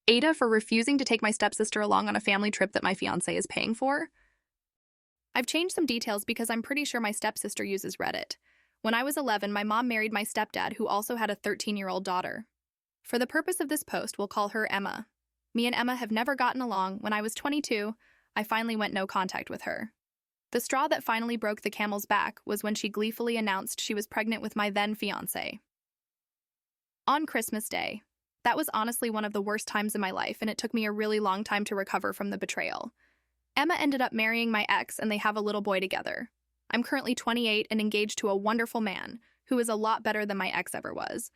AITA for refusing to take my stepsister along on a family trip that my fiancé is paying for? I've changed some details because I'm pretty sure my stepsister uses Reddit. When I was 11, my mom married my stepdad, who also had a 13-year-old daughter. For the purpose of this post, we'll call her Emma. Me and Emma have never gotten along. When I was 22, I finally went no contact with her. The straw that finally broke the camel's back was when she gleefully announced she was pregnant with my then fiancé. On Christmas Day. That was honestly one of the worst times in my life, and it took me a really long time to recover from the betrayal. Emma ended up marrying my ex, and they have a little boy together. I'm currently 28 and engaged to a wonderful man, who is a lot better than my ex ever was.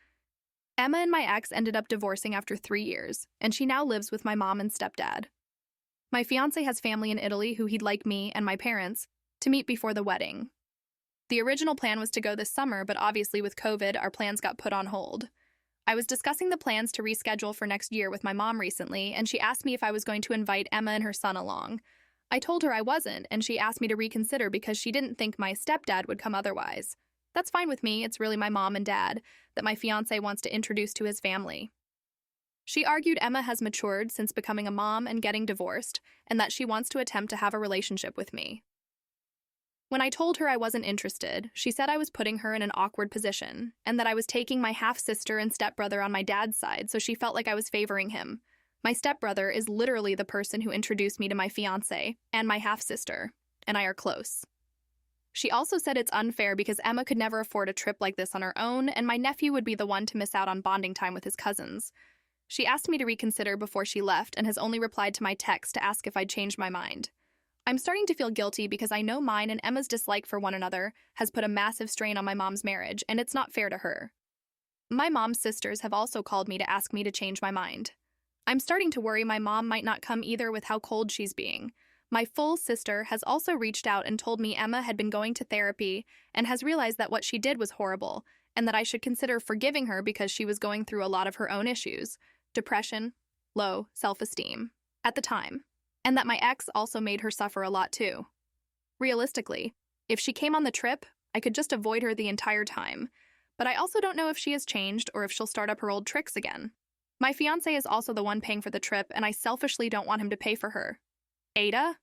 Emma and my ex ended up divorcing after 3 years, and she now lives with my mom and stepdad. My fiancé has family in Italy who he'd like me and my parents to meet before the wedding. The original plan was to go this summer, but obviously with COVID, our plans got put on hold. I was discussing the plans to reschedule for next year with my mom recently, and she asked me if I was going to invite Emma and her son along. I told her I wasn't, and she asked me to reconsider because she didn't think my stepdad would come otherwise. That's fine with me. It's really my mom and dad that my fiancé wants to introduce to his family. She argued Emma has matured since becoming a mom and getting divorced, and that she wants to attempt to have a relationship with me. When I told her I wasn't interested, she said I was putting her in an awkward position, and that I was taking my half-sister and stepbrother on my dad's side, so she felt like I was favoring him. My stepbrother is literally the person who introduced me to my fiancé and my half-sister, and I are close. She also said it's unfair because Emma could never afford a trip like this on her own, and my nephew would be the one to miss out on bonding time with his cousins. She asked me to reconsider before she left and has only replied to my text to ask if I'd changed my mind. I'm starting to feel guilty because I know mine and Emma's dislike for one another has put a massive strain on my mom's marriage, and it's not fair to her. My mom's sisters have also called me to ask me to change my mind. I'm starting to worry my mom might not come either with how cold she's being. My full sister has also reached out and told me Emma had been going to therapy and has realized that what she did was horrible and that I should consider forgiving her because she was going through a lot of her own issues, depression, low self-esteem, at the time, and that my ex also made her suffer a lot too. Realistically, if she came on the trip, I could just avoid her the entire time, but I also don't know if she has changed or if she'll start up her old tricks again. My fiancé is also the one paying for the trip, and I selfishly don't want him to pay for her. AITA?